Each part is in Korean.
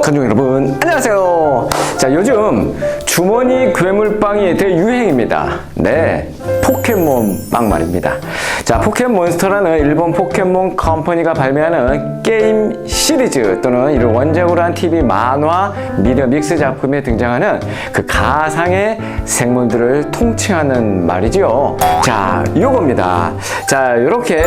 관중 여러분 안녕하세요. 자, 요즘 주머니 괴물빵이 대유행입니다. 네, 포켓몬빵 말입니다. 자, 포켓몬스터라는 일본 포켓몬 컴퍼니가 발매하는 게임 시리즈 또는 이를 원작으로 한 TV 만화 미디어 믹스 작품에 등장하는 그 가상의 생물들을 통칭하는 말이지요. 자, 요겁니다. 자, 이렇게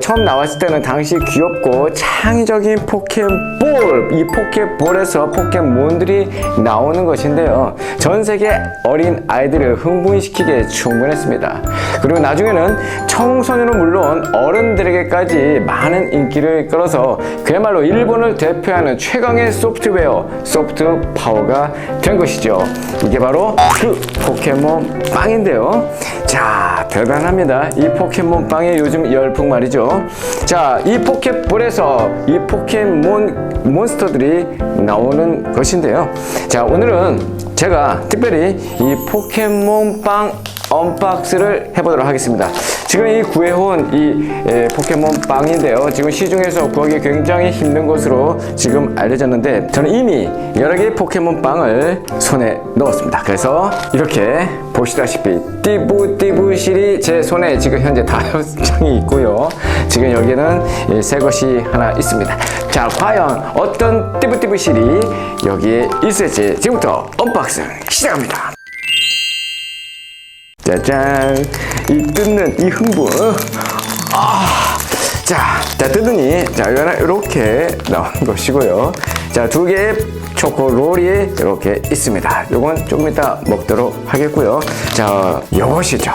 처음 나왔을 때는 당시 귀엽고 창의적인 포켓볼, 이 포켓볼에서 포켓몬들이 나오는 것인데요. 전 세계 어린 아이들을 흥분시키기에 충분했습니다. 그리고 나중에는 청소년은 물론 어른들에게까지 많은 인기를 끌어서 그야말로 일본을 대표하는 최강의 소프트웨어, 소프트 파워가 된 것이죠. 이게 바로 그 포켓몬 빵인데요. 자, 대단합니다. 이 포켓몬 빵의 요즘 열풍 말이죠. 자, 이 포켓볼에서 이 포켓몬 몬스터들이 나오는 것인데요. 자, 오늘은 제가 특별히 이 포켓몬 빵 언박스를 해보도록 하겠습니다. 지금 이 구해온 이 포켓몬 빵인데요. 지금 시중에서 구하기 굉장히 힘든 것으로 지금 알려졌는데 저는 이미 여러 개의 포켓몬 빵을 손에 넣었습니다. 그래서 이렇게 보시다시피 띠부띠부실이 제 손에 지금 현재 5장이 있고요. 지금 여기는 새 것이 하나 있습니다. 자, 과연 어떤 띠부띠부실이 여기에 있을지 지금부터 언박싱 시작합니다. 짜잔, 이 뜯는 이 흥분. 자, 뜯으니 자, 이렇게 나온 것이고요. 자, 2개의 초코롤이 이렇게 있습니다. 요건 조금 이따 먹도록 하겠고요. 자, 요것이죠.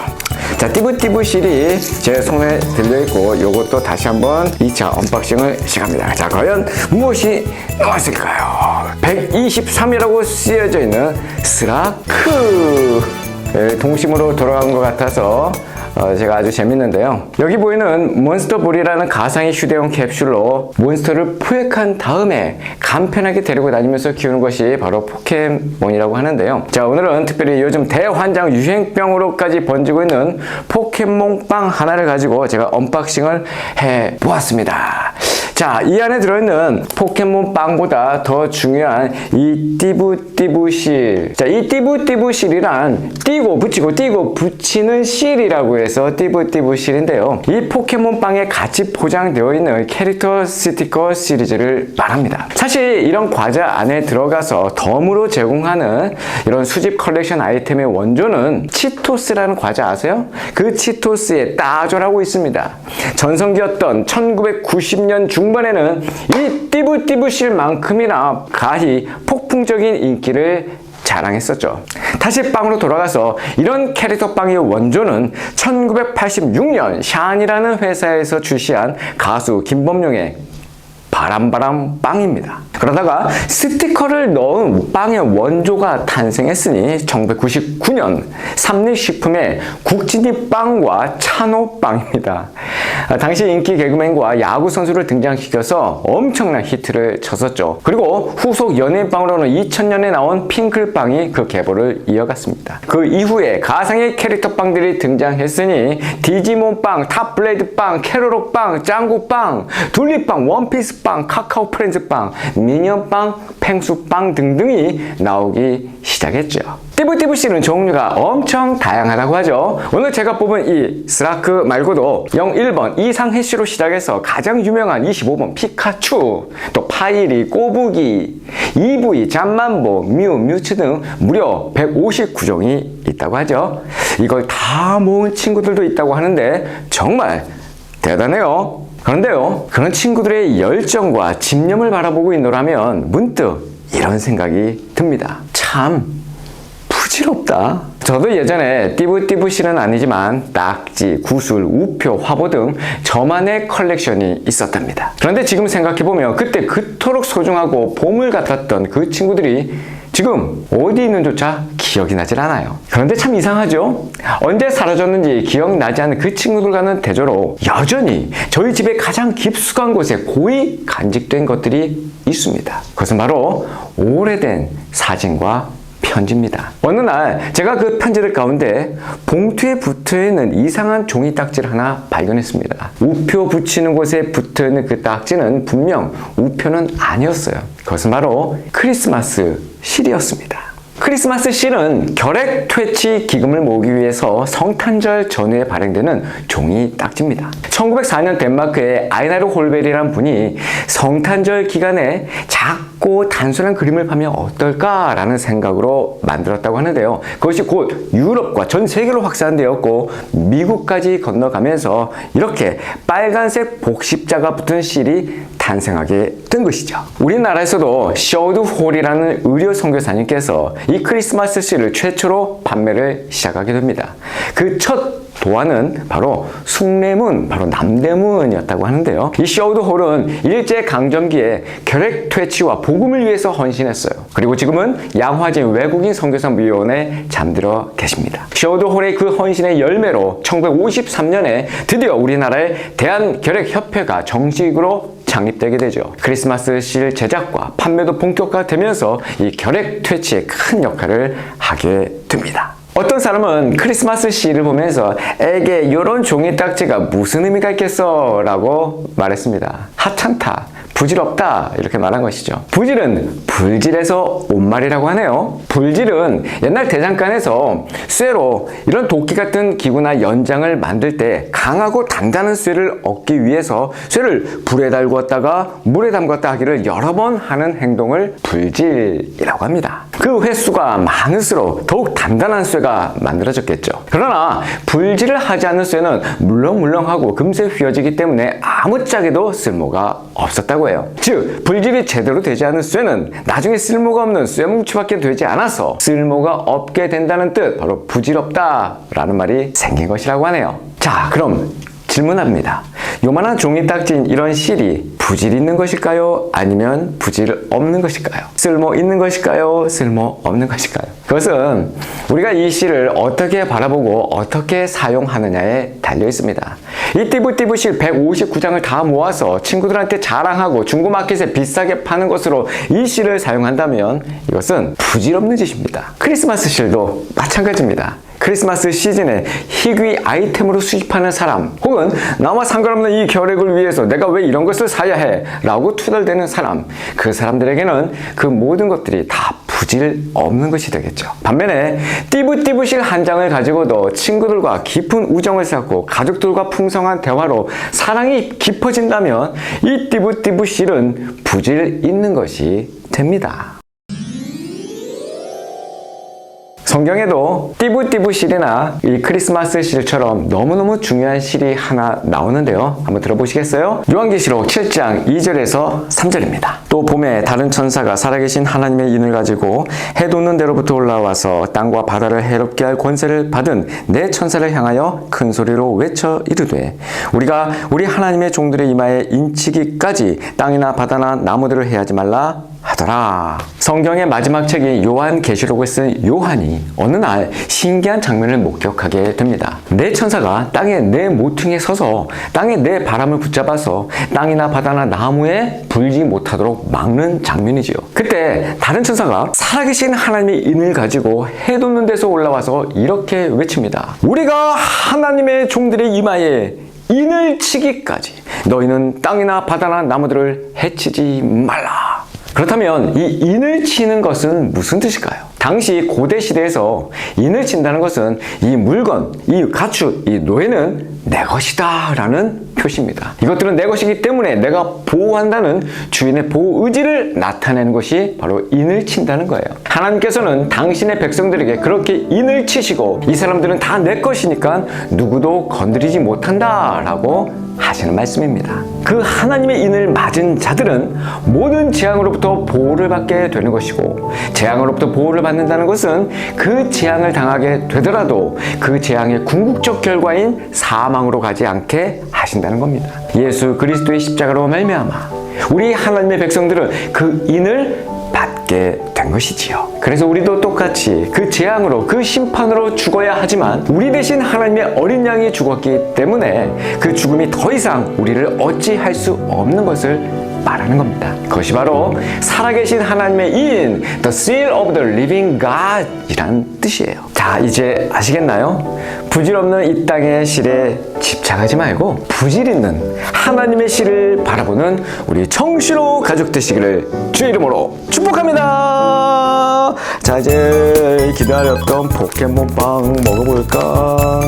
자, 띠부띠부실이 제 손에 들려있고 요것도 다시 한번 2차 언박싱을 시작합니다. 자, 과연 무엇이 나왔을까요? 123이라고 쓰여져 있는 스라크 동심으로 돌아간 것 같아서 제가 아주 재밌는데요. 여기 보이는 몬스터볼이라는 가상의 휴대용 캡슐로 몬스터를 포획한 다음에 간편하게 데리고 다니면서 키우는 것이 바로 포켓몬이라고 하는데요. 자, 오늘은 특별히 요즘 대환장 유행병으로까지 번지고 있는 포켓몬 빵 하나를 가지고 제가 언박싱을 해보았습니다. 자, 이 안에 들어있는 포켓몬 빵보다 더 중요한 이 띠부띠부실. 자, 이 띠부띠부실이란 띄고 붙이는 실이라고 해서 띠부띠부실인데요. 이 포켓몬 빵에 같이 포장되어 있는 캐릭터 스티커 시리즈를 말합니다. 사실 이런 과자 안에 들어가서 덤으로 제공하는 이런 수집 컬렉션 아이템의 원조는 치토스라는 과자 아세요? 그 치토스의 따조라고 있습니다. 전성기였던 1990년 중반에는 이 띠부띠부실만큼이나 가히 폭풍적인 인기를 자랑했었죠. 다시 빵으로 돌아가서 이런 캐릭터 빵의 원조는 1986년 샨이라는 회사에서 출시한 가수 김범용의 바람바람 빵입니다. 그러다가 스티커를 넣은 빵의 원조가 탄생했으니 1999년 삼립식품의 국진이 빵과 찬호 빵입니다. 당시 인기 개그맨과 야구 선수를 등장시켜서 엄청난 히트를 쳤었죠. 그리고 후속 연예인빵으로는 2000년에 나온 핑클빵이 그 계보를 이어갔습니다. 그 이후에 가상의 캐릭터 빵들이 등장했으니 디지몬빵, 탑블레이드빵, 캐로로빵, 짱구빵, 둘리빵, 원피스빵, 카카오 프렌즈빵, 미니언빵, 펭수빵 등등이 나오기 시작했죠. 띠부띠부씨는 종류가 엄청 다양하다고 하죠. 오늘 제가 뽑은 이 스라크 말고도 01번 이상 해시로 시작해서 가장 유명한 25번 피카츄, 또 파이리, 꼬부기, 이브이, 잠만보, 뮤츠 등 무려 159종이 있다고 하죠. 이걸 다 모은 친구들도 있다고 하는데 정말 대단해요. 그런데요, 그런 친구들의 열정과 집념을 바라보고 있노라면 문득 이런 생각이 듭니다. 참 부질없다. 저도 예전에 띠부띠부실은 아니지만 딱지, 구슬, 우표, 화보 등 저만의 컬렉션이 있었답니다. 그런데 지금 생각해보면 그때 그토록 소중하고 보물 같았던 그 친구들이 지금 어디 있는조차 기억이 나질 않아요. 그런데 참 이상하죠? 언제 사라졌는지 기억나지 않는 그 친구들과는 대조로 여전히 저희 집의 가장 깊숙한 곳에 고이 간직된 것들이 있습니다. 그것은 바로 오래된 사진과 편지입니다. 어느 날 제가 그 편지들 가운데 봉투에 붙어있는 이상한 종이 딱지를 하나 발견했습니다. 우표 붙이는 곳에 붙어있는 그 딱지는 분명 우표는 아니었어요. 그것은 바로 크리스마스 실이었습니다. 크리스마스 실은 결핵 퇴치 기금을 모으기 위해서 성탄절 전후에 발행되는 종이 딱지입니다. 1904년 덴마크의 아이나르 홀베리라는 분이 성탄절 기간에 작고 단순한 그림을 파면 어떨까라는 생각으로 만들었다고 하는데요. 그것이 곧 유럽과 전 세계로 확산되었고 미국까지 건너가면서 이렇게 빨간색 복십자가 붙은 실이 탄생하게 된 것이죠. 우리나라에서도 셔우드 홀이라는 의료 선교사님께서 이 크리스마스 실을 최초로 판매를 시작하게 됩니다. 그 첫 도안은 바로 숭례문, 바로 남대문이었다고 하는데요. 이 셔우드 홀은 일제강점기에 결핵 퇴치와 복음을 위해서 헌신했어요. 그리고 지금은 양화진 외국인 선교사위원회에 잠들어 계십니다. 셔우드 홀의 그 헌신의 열매로 1953년에 드디어 우리나라의 대한결핵협회가 정식으로 창립되게 되죠. 크리스마스 실 제작과 판매도 본격화되면서 이 결핵 퇴치에 큰 역할을 하게 됩니다. 어떤 사람은 크리스마스 시를 보면서 에게 이런 종이 딱지가 무슨 의미가 있겠어? 라고 말했습니다. 하찮다, 부질없다 이렇게 말한 것이죠. 부질은 불질에서 온 말이라고 하네요. 불질은 옛날 대장간에서 쇠로 이런 도끼 같은 기구나 연장을 만들 때 강하고 단단한 쇠를 얻기 위해서 쇠를 불에 달구었다가 물에 담갔다 하기를 여러 번 하는 행동을 불질이라고 합니다. 그 횟수가 많을수록 더욱 단단한 쇠가 만들어졌겠죠. 그러나 불질을 하지 않는 쇠는 물렁물렁하고 금세 휘어지기 때문에 아무짝에도 쓸모가 없었다고 해요. 즉 불질이 제대로 되지 않은 쇠는 나중에 쓸모가 없는 쇠뭉치밖에 되지 않아서 쓸모가 없게 된다는 뜻, 바로 부질없다 라는 말이 생긴 것이라고 하네요. 자, 그럼 질문합니다. 요만한 종이 딱지인 이런 실이 부질 있는 것일까요? 아니면 부질 없는 것일까요? 쓸모 있는 것일까요? 쓸모 없는 것일까요? 그것은 우리가 이 실을 어떻게 바라보고 어떻게 사용하느냐에 달려 있습니다. 이 띠부띠부 실 159장을 다 모아서 친구들한테 자랑하고 중고마켓에 비싸게 파는 것으로 이 실을 사용한다면 이것은 부질 없는 짓입니다. 크리스마스 실도 마찬가지입니다. 크리스마스 시즌에 희귀 아이템으로 수집하는 사람, 혹은 나와 상관없는 이 결핵을 위해서 내가 왜 이런 것을 사야 해? 라고 투덜대는 사람, 그 사람들에게는 그 모든 것들이 다 부질 없는 것이 되겠죠. 반면에 띠부띠부실 한 장을 가지고도 친구들과 깊은 우정을 쌓고 가족들과 풍성한 대화로 사랑이 깊어진다면 이 띠부띠부실은 부질 있는 것이 됩니다. 성경에도 띠부띠부 실이나 이 크리스마스 실처럼 너무너무 중요한 실이 하나 나오는데요. 한번 들어보시겠어요? 요한계시록 7장 2절에서 3절입니다. 또 봄에 다른 천사가 살아계신 하나님의 인을 가지고 해 돋는 데로부터 올라와서 땅과 바다를 해롭게 할 권세를 받은 네 천사를 향하여 큰 소리로 외쳐 이르되 우리가 우리 하나님의 종들의 이마에 인치기까지 땅이나 바다나 나무들을 해하지 말라 하더라. 성경의 마지막 책이 요한계시록을 쓴 요한이 어느 날 신기한 장면을 목격하게 됩니다. 네 천사가 땅의 네 모퉁이에 서서 땅의 네 바람을 붙잡아서 땅이나 바다나 나무에 불지 못하도록 막는 장면이지요. 그때 다른 천사가 살아계신 하나님의 인을 가지고 해 돋는 데서 올라와서 이렇게 외칩니다. 우리가 하나님의 종들의 이마에 인을 치기까지 너희는 땅이나 바다나 나무들을 해치지 말라. 그렇다면 이 인을 치는 것은 무슨 뜻일까요? 당시 고대 시대에서 인을 친다는 것은 이 물건, 이 가축, 이 노예는 내 것이다 라는 표시입니다. 이것들은 내 것이기 때문에 내가 보호한다는 주인의 보호 의지를 나타내는 것이 바로 인을 친다는 거예요. 하나님께서는 당신의 백성들에게 그렇게 인을 치시고 이 사람들은 다 내 것이니까 누구도 건드리지 못한다 라고 하시는 말씀입니다. 그 하나님의 인을 맞은 자들은 모든 재앙으로부터 보호를 받게 되는 것이고, 재앙으로부터 보호를 받는다는 것은 그 재앙을 당하게 되더라도 그 재앙의 궁극적 결과인 사망으로 가지 않게 하신다는 겁니다. 예수 그리스도의 십자가로 말미암아 우리 하나님의 백성들은 그 인을 받게 된 것이지요. 그래서 우리도 똑같이 그 재앙으로, 그 심판으로 죽어야 하지만 우리 대신 하나님의 어린 양이 죽었기 때문에 그 죽음이 더 이상 우리를 어찌할 수 없는 것을 말하는 겁니다. 그것이 바로 살아계신 하나님의 이인, The Seal of the Living God 이란 뜻이에요. 자, 이제 아시겠나요? 부질없는 이 땅의 실에 집착하지 말고 부질 있는 하나님의 실을 바라보는 우리 청신호 가족 되시기를 주의 이름으로 축복합니다. 자, 이제 기다렸던 포켓몬빵 먹어볼까?